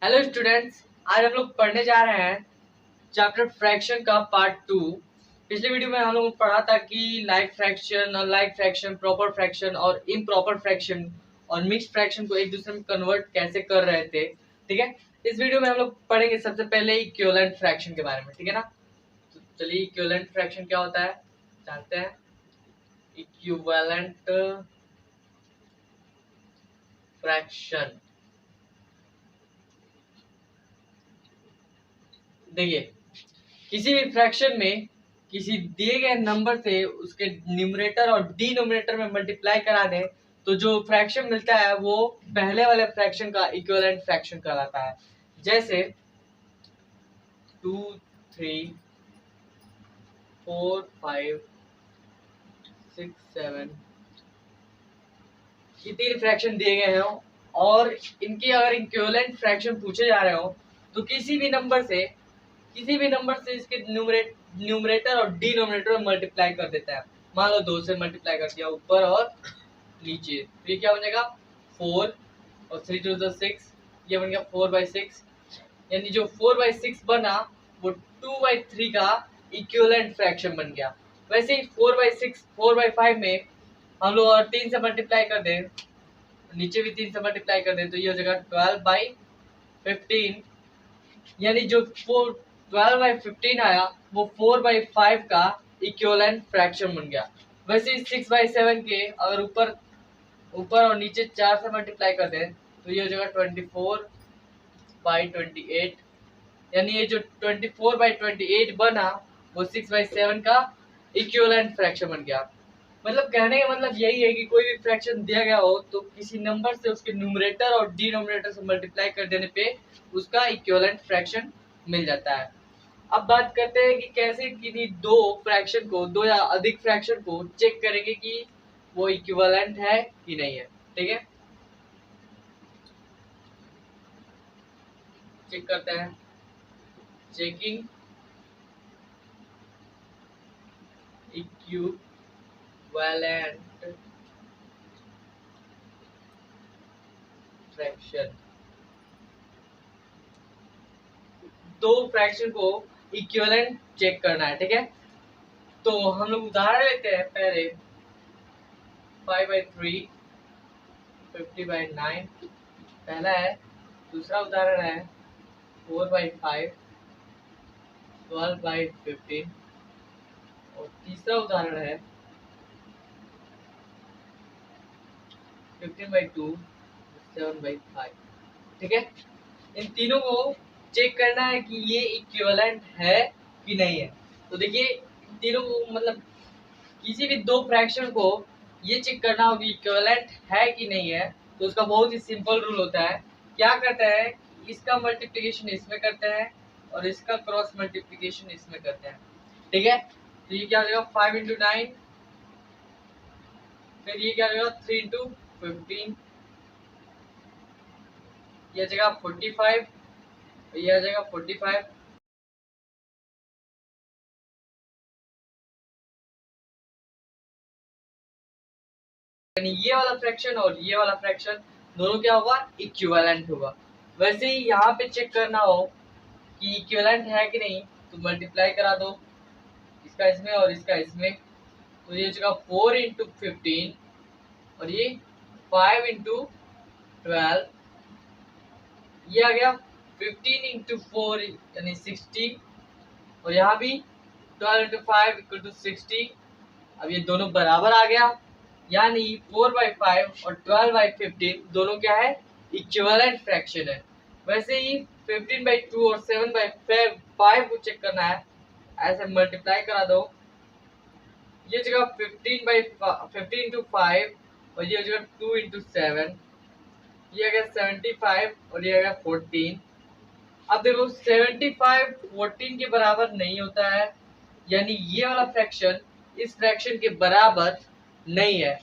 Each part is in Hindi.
हेलो स्टूडेंट्स, आज हम लोग पढ़ने जा रहे हैं चैप्टर फ्रैक्शन का पार्ट 2। पिछले वीडियो में हम लोग ने पढ़ा था कि लाइक फ्रैक्शन और लाइक फ्रैक्शन, प्रॉपर फ्रैक्शन और इम्प्रॉपर फ्रैक्शन और मिक्स्ड फ्रैक्शन को एक दूसरे में कन्वर्ट कैसे कर रहे थे। ठीक है, इस वीडियो में हम लोग पढ़ेंगे सबसे पहले इक्विवेलेंट फ्रैक्शन के बारे में। ठीक है ना, तो चलिए इक्विवेलेंट फ्रैक्शन क्या होता है जानते हैं। इक्विवेलेंट फ्रैक्शन, देखिए किसी भी फ्रैक्शन में किसी दिए गए नंबर से उसके न्यूमरेटर और डिनोमिनेटर में मल्टीप्लाई करा दें तो जो फ्रैक्शन मिलता है वो पहले वाले फ्रैक्शन का इक्विवेलेंट फ्रैक्शन कहलाता है। जैसे 2, 3, 4, 5, 6, 7 ये तीन फ्रैक्शन दिए गए हैं और इनके अगर इक्विवेलेंट फ्रैक्शन पूछे जा रहे हो तो किसी भी नंबर से इसके न्यूमरेटर और डिनोमिनेटर में मल्टीप्लाई कर देता है। मान लो 2 से मल्टीप्लाई कर दिया ऊपर और नीचे, तो ये क्या बनेगा 4 और 3 टू द 6, ये बन गया 4/6। यानी जो 4/6 बना वो 2/3 का इक्विवेलेंट फ्रैक्शन बन गया। वैसे ही 4/6 4/5 में हम लोग और 3 से मल्टीप्लाई कर दें, नीचे भी 3 से मल्टीप्लाई कर दें तो ये हो जाएगा 12/15। यानी जो 12/15 आया वो 4/5 का इक्विवेलेंट फ्रैक्शन बन गया। वैसे 6/7 के अगर ऊपर ऊपर और नीचे 4 से मल्टीप्लाई कर दें तो ये हो जाएगा 24/28। यानी ये जो 24/28 बना वो 6/7 का इक्विवेलेंट फ्रैक्शन बन गया। मतलब कहने का मतलब यही है कि कोई भी फ्रैक्शन दिया गया हो तो किसी नंबर से उसके न्यूमरेटर और डिनोमिनेटर से मल्टीप्लाई कर देने पे उसका इक्विवेलेंट फ्रैक्शन मिल जाता है। अब बात करते हैं कि कैसे किसी दो या अधिक फ्रैक्शन को चेक करेंगे कि वो इक्विवेलेंट है कि नहीं है। ठीक है, चेक करते हैं। चेकिंग इक्विवेलेंट फ्रैक्शन, दो फ्रैक्शन को इक्विवेलेंट चेक करना है। ठीक है, तो हम लोग उदाहरण लेते हैं। पहले 5/3 50/9 पहला है। दूसरा उदाहरण है 4/5 12/15 और तीसरा उदाहरण है 15/2 7/5। ठीक है, इन तीनों को चेक करना है कि ये इक्विवेलेंट है कि नहीं है। तो देखिए इन तीनों को मतलब किसी भी दो फ्रैक्शन को ये चेक करना हो कि इक्विवेलेंट है कि नहीं है तो उसका बहुत ही सिंपल रूल होता है। क्या करते हैं, इसका मल्टीप्लिकेशन इसमें करते हैं और इसका क्रॉस मल्टीप्लिकेशन इसमें करते हैं। ठीक है, तो ये क्या हो जाएगा 5/9, फिर ये क्या हो जाएगा 3/15, ये आ जाएगा 45, ये आ जाएगा 45। यानी ये वाला फ्रैक्शन और ये वाला फ्रैक्शन दोनों क्या होगा, इक्विवेलेंट होगा। वैसे ही यहाँ पे चेक करना हो कि इक्विवेलेंट है कि नहीं तो मल्टीप्लाई करा दो इसका इसमें और इसका इसमें, तो ये जगह 4/15 और ये 5/12, ये आ गया 15/4 यानी 60 और यहाँ भी 12/5 = 60। अब ये दोनों बराबर आ गया, यानी 4/5 और 12/15 दोनों क्या है, इक्विवेलेंट फ्रैक्शन है। वैसे ही 15/2 और 7/5 को चेक करना है, ऐसे मल्टीप्लाई करा दो। ये जगह 15/5 और ये जगह 2/7, ये आ गया 75 और ये आ गया 14। अब देखो 75 14 के बराबर नहीं होता है, यानी ये वाला फ्रैक्शन इस फ्रैक्शन के बराबर नहीं है।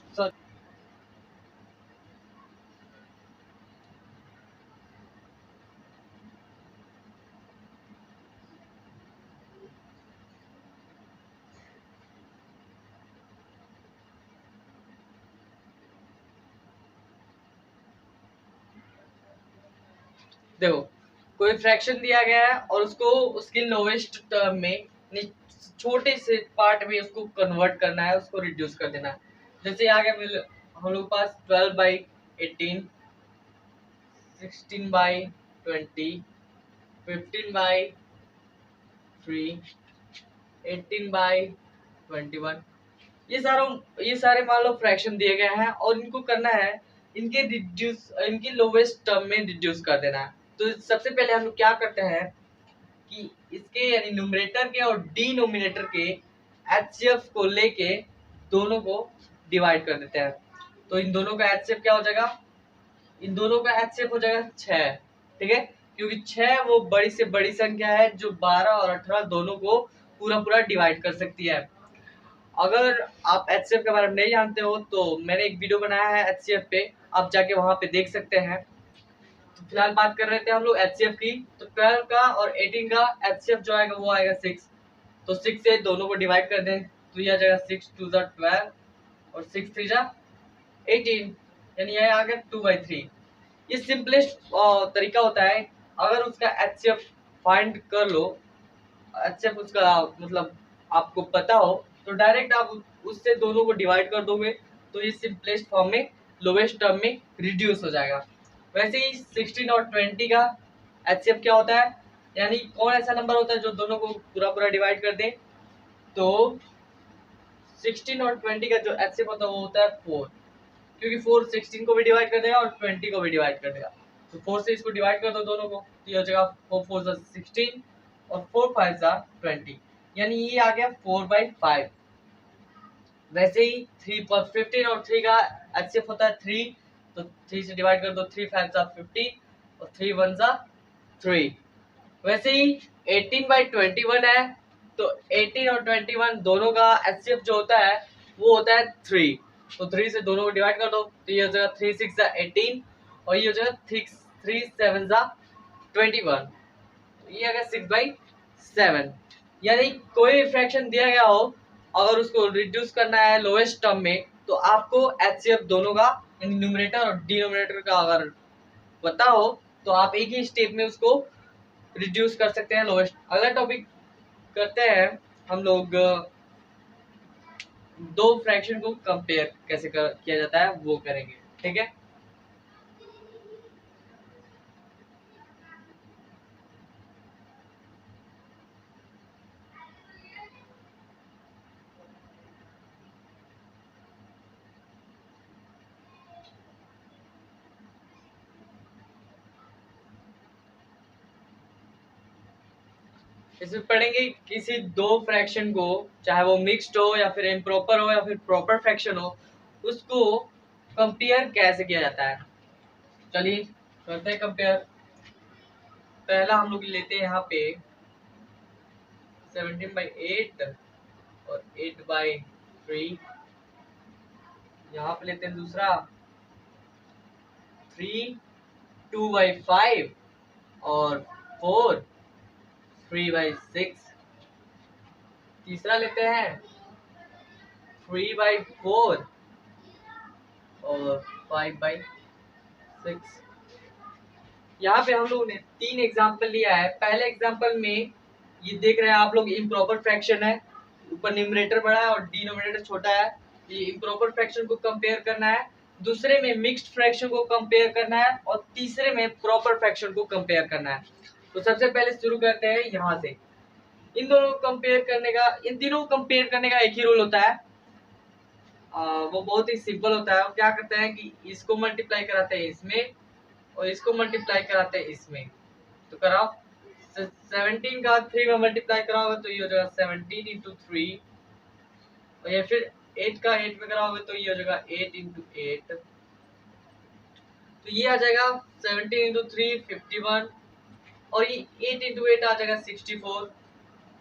देखो कोई फ्रैक्शन दिया गया है और उसको उसकी लोवेस्ट टर्म में छोटे से पार्ट में उसको कन्वर्ट करना है, उसको रिड्यूस कर देना है। जैसे आ गया हम लोग पास 12/18, 16/20, 15/3, 18/21। ये सारे मान लो फ्रैक्शन दिए गए हैं और इनको करना है, इनकी लोवेस्ट टर्म में रिड्यूस कर देना है। तो सबसे पहले हम लोग क्या करते हैं कि इसके यानी न्यूमरेटर के और डिनोमिनेटर के एचसीएफ को लेके दोनों को डिवाइड कर देते हैं। तो इन दोनों का एचसीएफ क्या हो जाएगा, इन दोनों का एचसीएफ हो जाएगा 6, ठीक है, क्योंकि 6 वो बड़ी से बड़ी संख्या है जो 12 और 18 दोनों को पूरा पूरा डिवाइड कर सकती है। अगर आप एचसीएफ के बारे में नहीं जानते हो तो मैंने एक वीडियो बनाया है एचसीएफ पे, आप जाके वहां पे देख सकते हैं। तो फिलहाल बात कर रहे थे हम लोग एचसीएफ की। तो 12 का और 18 का एचसीएफ जो आएगा वो आएगा 6। तो 6 से दोनों को डिवाइड कर दें तो ये आ जाएगा 6 2 जा 12 और 6 3 जा 18, यानी ये आ गया 2/3। ये सिंपलेस्ट तरीका होता है। अगर उसका एचसीएफ फाइंड कर लो, एचसीएफ उसका मतलब आपको पता हो, तो डायरेक्ट आप उससे दोनों को डिवाइड कर दोगे तो ये सिंपलेस्ट फॉर्म में लोवेस्ट टर्म में रिड्यूस हो जाएगा। वैसे ही 16 और 20 का एचसीएफ क्या होता है, यानी कौन ऐसा नंबर होता है जो दोनों को पूरा पूरा डिवाइड कर दे। तो 16 और 20 का जो एचसीएफ होता है वो होता है 4, क्योंकि 4 16 को भी डिवाइड कर देगा और 20 को भी डिवाइड कर देगा। तो 4 से इसको डिवाइड कर दो दोनों को, तो ये हो जाएगा 4 4 जा 16 और 4 5 जा 20, यानी ये आ गया 4/5। वैसे ही 3 पर 15 और 3 का एचसीएफ होता है 3, तो 3 से डिवाइड कर दो, 3 5 जा 15 और 3 1 जा 3। वैसे ही 18/21 है, तो 18 और 21 दोनों का एचसीएफ जो होता है वो होता है 3। तो 3 से दोनों को डिवाइड कर दो तो ये हो जाएगा 3 6 जा 18 और ये हो जाएगा 3 7 जा 21, तो ये आ गया 6/7। यानी कोई फ्रैक्शन दिया गया हो, अगर उसको रिड्यूस करना है लोएस्ट टर्म में, तो आपको एचसीएफ दोनों का यानी न्यूमरेटर और डिनोमिनेटर का अगर पता हो तो आप एक ही स्टेप में उसको रिड्यूस कर सकते हैं लोएस्ट। अगला टॉपिक करते हैं हम लोग, दो फ्रैक्शन को कंपेयर कैसे किया जाता है वो करेंगे, ठीक है। इसमें पढ़ेंगे किसी दो फ्रैक्शन को, चाहे वो मिक्स्ड हो या फिर इम्प्रॉपर हो या फिर प्रॉपर फ्रैक्शन हो, उसको कंपेयर कैसे किया जाता है। चलिए करते हैं कंपेयर। पहला हम लोग लेते हैं यहाँ पे 17/8 और 8/3। यहाँ पे लेते हैं दूसरा 3 2/5 और 4 3/6। तीसरा लेते हैं 3/4 और 5/6। यहाँ पे हम लोगों ने 3 एग्जाम्पल लिया है। पहले एग्जाम्पल में ये देख रहे हैं आप लोग इम्प्रॉपर फ्रैक्शन है, ऊपर न्यूमरेटर बड़ा है और डिनोमिनेटर छोटा है। ये इम्प्रॉपर फ्रैक्शन को कंपेयर करना है, दूसरे में मिक्स्ड फ्रैक्शन को कंपेयर करना है और तीसरे में प्रॉपर फ्रैक्शन को कंपेयर करना है। तो सबसे पहले शुरू करते हैं यहाँ से। इन दोनों को कंपेयर करने का, इन तीनों को कंपेयर करने का एक ही रूल होता है। वो बहुत ही सिंपल होता है। वो क्या करते हैं कि इसको मल्टीप्लाई कराते हैं इसमें और इसको मल्टीप्लाई कराते हैं इसमें। तो कराओ, 17 का 3 में मल्टीप्लाई कराओगे तो ये हो जाएगा 17 × 3, और या फिर 8 का 8 में कराओगे तो ये हो जाएगा 8 × 8। तो ये आ जाएगा 17 × 3 51 और ये 8 × 8 आ जाएगा 64।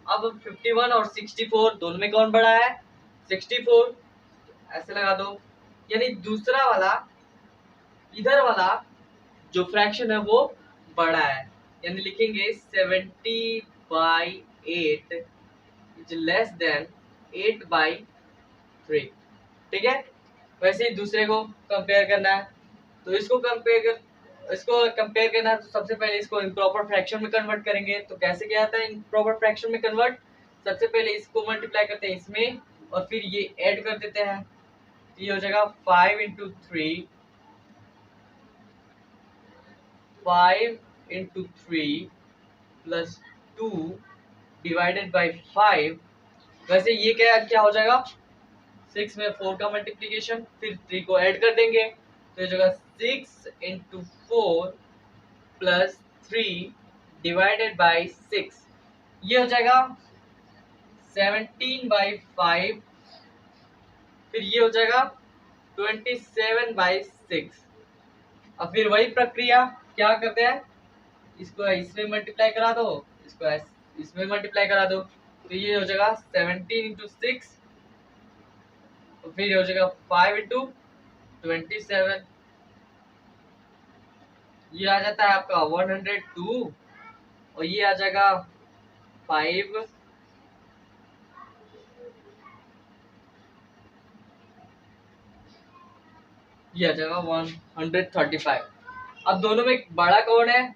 अब 51 और 64 दोनों में कौन बड़ा है, 64, ऐसे लगा दो। यानी दूसरा वाला, इधर वाला जो फ्रैक्शन है वो बड़ा है, यानी लिखेंगे 70/8 इज लेस देन 8/3, ठीक है। वैसे ही दूसरे को कंपेयर करना है, तो इसको कंपेयर इसको कंपेयर करना है तो सबसे पहले इसको इम्प्रॉपर फ्रैक्शन में कन्वर्ट करेंगे। तो कैसे किया जाता है इम्प्रॉपर फ्रैक्शन में कन्वर्ट? सबसे पहले इसको मल्टीप्लाई करते हैं इसमें और फिर ये ऐड कर देते हैं। तो ये हो जाएगा 5 इंटू 3 प्लस 2 डिवाइडेड बाई 5। वैसे ये क्या क्या हो जाएगा 6 में 4 का मल्टीप्लीकेशन, फिर 3 को ऐड कर देंगे तो ये जगह 6 इंटू 4 प्लस 3 डिवाइडेड बाई 6, ये हो जाएगा 17/5। फिर ये हो जाएगा 27/6। अब फिर वही प्रक्रिया क्या करते हैं, इसको इसमें मल्टीप्लाई करा दो, इसको इसमें मल्टीप्लाई करा दो, तो ये हो जाएगा 17 इंटू 6, तो फिर ये हो जाएगा 5 इंटू 27, ये आ जाता है आपका 102, और ये आ जाएगा 5, ये आ जाएगा 135। अब दोनों में बड़ा कौन है,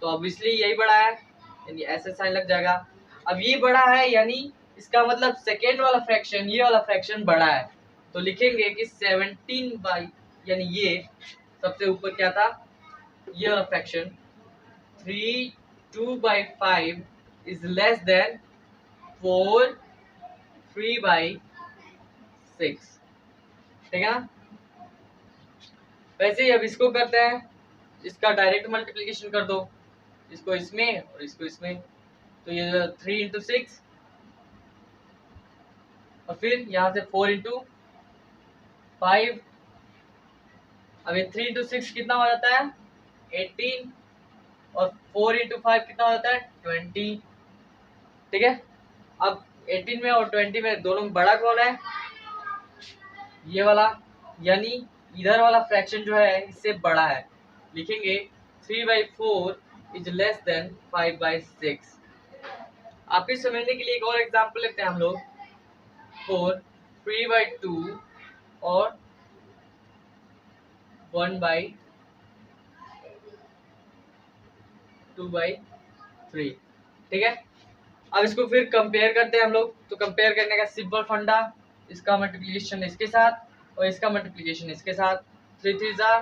तो ऑब्वियसली यही बड़ा है, यानी ऐसे साइन लग जाएगा। अब ये बड़ा है यानी इसका मतलब सेकेंड वाला फ्रैक्शन, ये वाला फ्रैक्शन बड़ा है, तो लिखेंगे कि 17 बाई, यानी ये सबसे ऊपर क्या था, ये वाला फ्रैक्शन 3/2/5 इज लेस देन 3/6, ठीक है ना। वैसे ही अब इसको करते हैं, इसका डायरेक्ट मल्टीप्लिकेशन कर दो, इसको इसमें और इसको इसमें, तो ये 3 इंटू 6 और फिर यहाँ से 4 इंटू 5। अब ये 3 इंटू 6 कितना हो जाता है 18, और 4 इंटू 5 कितना हो जाता है 20, ठीक है। अब 18 में और 20 में दोनों में बड़ा कौन है, ये वाला, यानी इधर वाला फ्रैक्शन जो है इससे बड़ा है, लिखेंगे 3/4 इज लेस देन 5/6। आपके समझने के लिए एक और एग्जांपल लेते हैं हम लोग, 3/2 और 1/2/3, ठीक है। अब इसको फिर कंपेयर करते हैं हम लोग, तो कंपेयर करने का सिंपल फंडा, इसका मल्टीप्लिकेशन इसके साथ और इसका मल्टीप्लिकेशन इसके साथ, 3 3 जा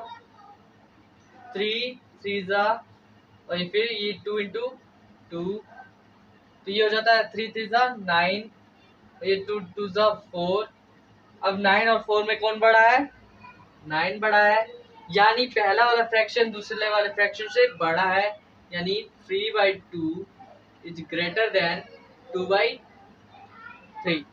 3 3 जा, और फिर ये 2 इंटू 2, तो ये हो जाता है 3 3 जा 9, और ये 2 2 जा 4। अब 9 और 4 में कौन बड़ा है, 9 बड़ा है, यानी पहला वाला फ्रैक्शन दूसरे वाले फ्रैक्शन से बड़ा है, यानी 3/2 इज ग्रेटर देन 2/3।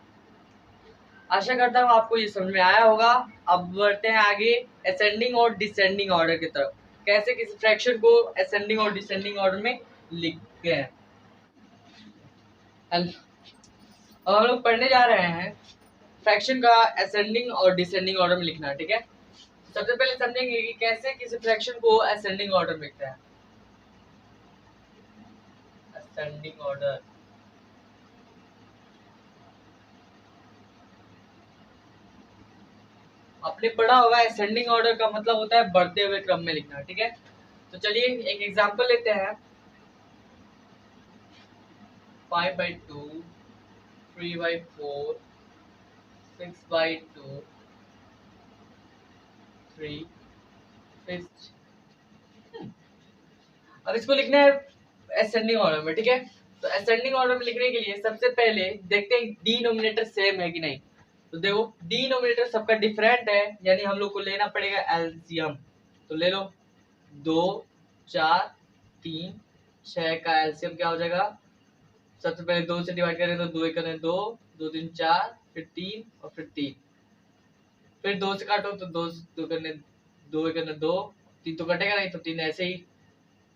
आशा करता हूँ आपको ये समझ में आया होगा। अब बढ़ते हैं आगे असेंडिंग और डिसेंडिंग ऑर्डर की तरफ, कैसे किसी फ्रैक्शन को असेंडिंग और डिसेंडिंग ऑर्डर में लिखते हैं। अब हम लोग पढ़ने जा रहे हैं फ्रैक्शन का असेंडिंग और डिसेंडिंग ऑर्डर में लिखना, ठीक है। सबसे पहले समझेंगे कि कैसे किसी फ्रैक्शन को असेंडिंग ऑर्डर में लिखते हैं। असेंडिंग ऑर्डर, आपने पढ़ा होगा असेंडिंग ऑर्डर का मतलब होता है बढ़ते हुए क्रम में लिखना, ठीक है। तो चलिए एक एग्जांपल लेते हैं, 5/2 3/4 6/2 3 6। अब इसको लिखना है असेंडिंग ऑर्डर में, ठीक है। तो असेंडिंग ऑर्डर में लिखने के लिए सबसे पहले देखते हैं डिनोमिनेटर सेम है कि नहीं। तो देखो डिनोमिनेटर सबका डिफरेंट है, यानी हम लोग को लेना पड़ेगा एलसीएम। तो ले लो 2 4 3 6 का एलसीएम क्या हो जाएगा, सबसे पहले 2 से डिवाइड करें तो 2 1 2 2 3 4, फिर 3 और फिर 3, फिर 2 से काटो तो 2 2 करने 2 1 2, 3 तो कटेगा नहीं तो 3 ऐसे ही,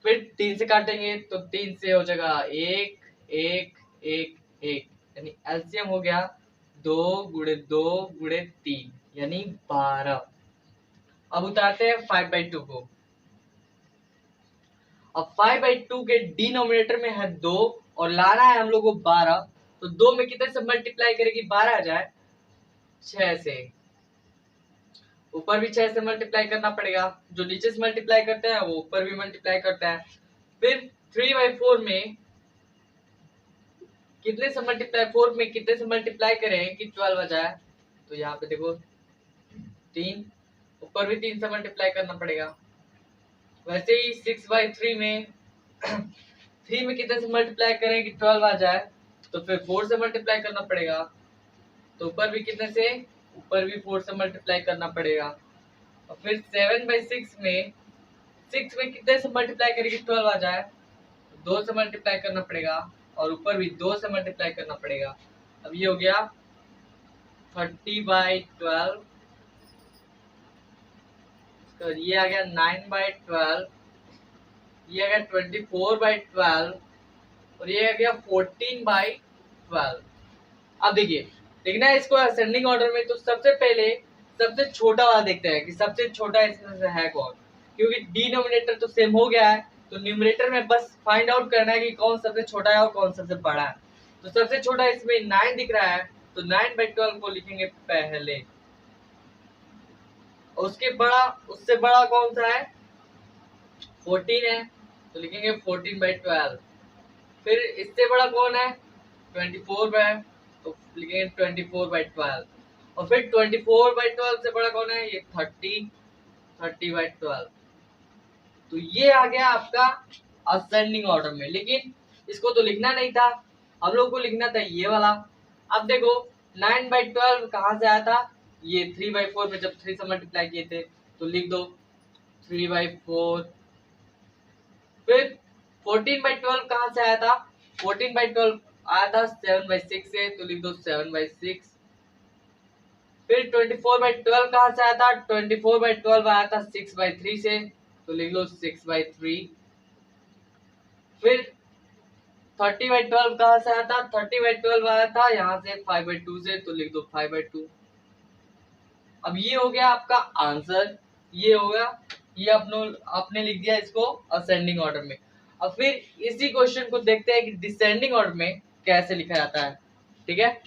फिर 3 से काटेंगे तो 3 से हो जाएगा 1 1 1 1, यानी एलसीएम हो गया 2 गुणे 2 गुणे 3 यानी 12। अब उतारते हैं 5/2 को। अब 5/2 के डिनोमिनेटर में है 2 और लाना है हम लोग को 12, तो 2 में कितने से मल्टीप्लाई करेगी 12 आ जाए 6 से, ऊपर भी 6 से मल्टीप्लाई करना पड़ेगा, जो नीचे से मल्टीप्लाई करते हैं वो ऊपर भी मल्टीप्लाई करते हैं। फिर 3/4 में कितने से मल्टीप्लाई, 4 में कितने से मल्टीप्लाई करें कि 12 आ जाए, तो यहाँ पे देखो 3, ऊपर भी 3 से मल्टीप्लाई करना पड़ेगा। वैसे ही 6/3 में 3 में कितने से मल्टीप्लाई करें कि 12 आ जाए, तो फिर 4 से मल्टीप्लाई करना पड़ेगा, तो ऊपर भी कितने से, ऊपर भी 4 से मल्टीप्लाई करना पड़ेगा। और फिर 7/6 में 6 में कितने से मल्टीप्लाई करें कि 12 आ जाए, 2 से मल्टीप्लाई करना पड़ेगा, और ऊपर भी 2 से मल्टीप्लाई करना पड़ेगा। अब ये हो गया 30/12, तो ये आ गया 9/12, ये आ गया 24/12, और ये आ गया 14/12। अब देखिए, देखना है इसको असेंडिंग ऑर्डर में, तो सबसे पहले सबसे छोटा वाला देखते हैं कि सबसे छोटा इसमें से है कौन, क्योंकि डिनोमिनेटर तो सेम हो गया है, तो न्यूमरेटर में बस फाइंड आउट करना है कि कौन सबसे छोटा है और कौन सबसे बड़ा है। तो सबसे छोटा इसमें 9 दिख रहा है, तो 9/12 को लिखेंगे पहले। उसके बड़ा, उससे बड़ा कौन सा है, 14 है, तो लिखेंगे 14/12। फिर इससे बड़ा कौन है, 24 है, तो लिखेंगे 24/12। और फिर 24/12 से बड़ा कौन है, ये 30/12। तो ये आ गया आपका असेंडिंग ऑर्डर में, लेकिन इसको तो लिखना नहीं था, हम लोग को लिखना था ये वाला। अब देखो 9/12 कहाँ से आया था, ये 3/4 में जब 3 से मल्टीप्लाई किए थे, तो लिख दो 3/4। फिर 14/12 कहाँ से आया था, 14/12 आया था 7/6 से, तो लिख दो 7/6। फिर 24/12 कहाँ से आया था, 24/12 आया था 6/3 से, तो लिख लो 6/3। फिर 30/12 कहाँ से आया था, 30/12 आया था यहाँ से 5/2 से, तो लिख दो 5/2। अब ये हो गया आपका आंसर, ये होगा, ये आपने लिख दिया इसको असेंडिंग ऑर्डर में। अब फिर इसी क्वेश्चन को देखते हैं कि डिसेंडिंग ऑर्डर में कैसे लिखा जाता है। ठीक है,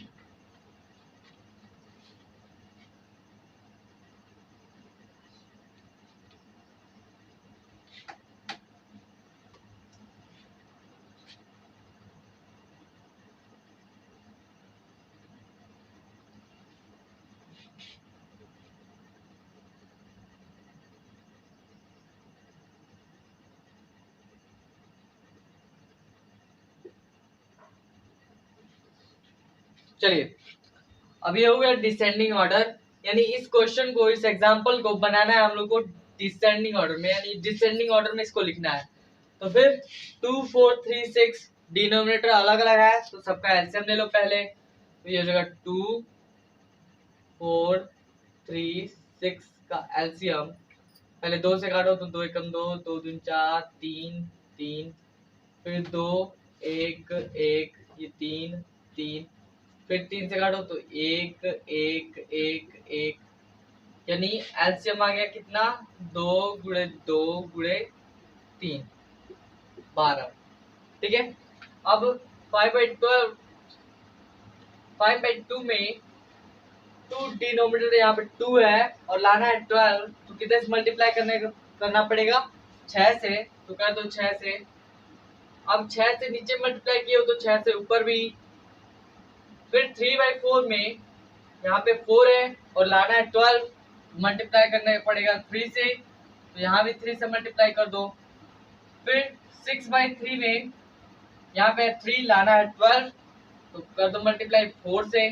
चलिए अब ये हो गया डिसेंडिंग ऑर्डर, यानी इस क्वेश्चन को, इस एग्जांपल को बनाना है हम लोग को डिसेंडिंग ऑर्डर में, यानी डिसेंडिंग ऑर्डर में इसको लिखना है। तो फिर 2 4 3 6 डिनोमिनेटर अलग अलग है, तो सबका एलसीएम ले लो पहले। तो ये हो जाएगा 2 4 3 6 का एलसीएम, पहले 2 से काटो तो 2 एकम 2, 2 दूनी 4, 3 3, फिर 2 1 1, ये 3 3, फिर 3 से काटो तो 1 1 1 1, यानी एलसीएम आ गया कितना, 2 गुणे 2 गुणे 3, 12। ठीक है, अब 5/12, 5/2 में 2 डिनोमिनेटर यहाँ पे 2 है और लाना है 12, तो कितने से मल्टीप्लाई करना पड़ेगा, 6 से, तो कर दो 6 से। अब 6 से नीचे मल्टीप्लाई किए हो तो 6 से ऊपर भी। फिर 3/4 में यहाँ पे 4 है और लाना है 12, मल्टीप्लाई करना पड़ेगा 3 से, तो यहाँ भी 3 से मल्टीप्लाई कर दो। फिर 6/3 में यहाँ पे 3 लाना है 12, तो कर दो मल्टीप्लाई 4 से,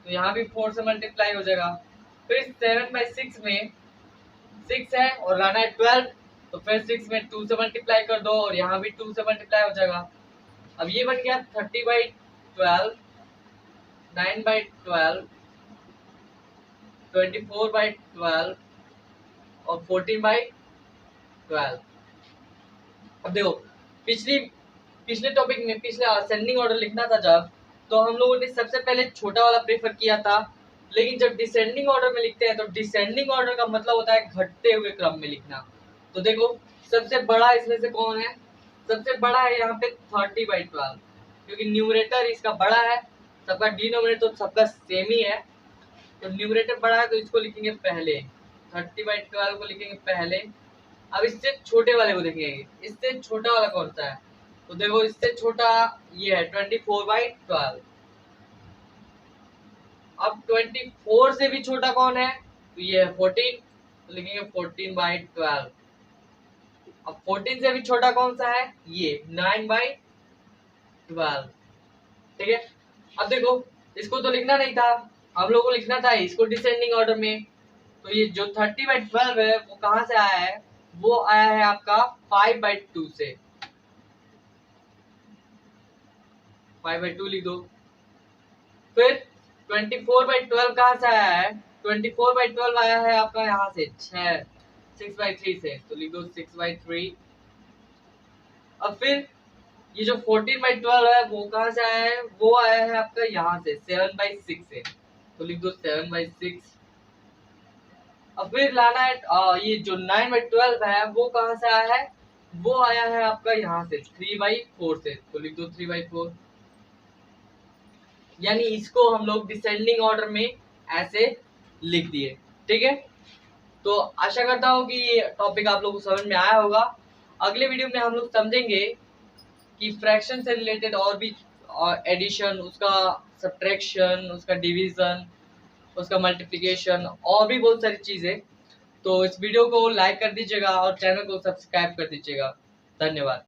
तो यहाँ भी 4 से मल्टीप्लाई हो जाएगा। फिर 7/6 में 6 है और लाना है 12, तो फिर 6 में 2 से मल्टीप्लाई कर दो और यहाँ भी 2 से मल्टीप्लाई हो जाएगा। अब ये बन गया 30/12, 9/12, 24/12 और 14/12। अब देखो पिछले टॉपिक में, पिछले असेंडिंग ऑर्डर लिखना था जब, तो हम लोगों ने सबसे पहले छोटा वाला प्रेफर किया था, लेकिन जब डिसेंडिंग ऑर्डर में लिखते हैं तो डिसेंडिंग ऑर्डर का मतलब होता है घटते हुए क्रम में लिखना। तो देखो सबसे बड़ा इसमें से कौन है, सबसे बड़ा है यहाँ पे 30/12, क्योंकि न्यूमरेटर इसका बड़ा है, सबका डिनोमिनेटर तो सबका सेम ही है, तो न्यूमरेटर बड़ा है तो इसको लिखेंगे पहले। 30/12 को लिखेंगे पहले। अब इससे छोटे वाले को देखेंगे, इससे छोटा वाला कौन सा है? तो देखो इससे छोटा ये है 24/12। अब 24 से भी छोटा कौन है? तो ये है 14, तो लिखेंगे 14/12। अब 14 से भी छोटा कौन सा है? ये 9/12। ठीक है। अब देखो इसको तो लिखना नहीं था, हम लोग को लिखना था इसको डिसेंडिंग ऑर्डर में। तो ये जो 30/12 है वो कहाँ से आया है? वो आया है आपका 5/2 से। 5/2 लिख दो। फिर 24/12 कहाँ से आया है? 24/12 आया है आपका यहाँ से 6/3 से, तो लिख दो 6/3। अब फिर ये जो 14/12 है वो कहाँ से आया है? वो आया है आपका यहाँ से 7/6 से, तो लिख दो 7/6। अब फिर लाना है ये जो 9/12 है वो कहाँ से आया है? वो आया है आपका यहाँ से 3/4 से, तो लिख दो 3/4। यानी इसको हम लोग डिसेंडिंग ऑर्डर में ऐसे लिख दिए। ठीक है। तो आशा करता हूँ कि ये टॉपिक आप लोगों को समझ में आया होगा। अगले वीडियो में हम लोग समझेंगे कि फ्रैक्शन से रिलेटेड और भी एडिशन, उसका सब्ट्रैक्शन, उसका डिवीजन, उसका मल्टीप्लिकेशन और भी बहुत सारी चीजें। तो इस वीडियो को लाइक कर दीजिएगा और चैनल को सब्सक्राइब कर दीजिएगा। धन्यवाद।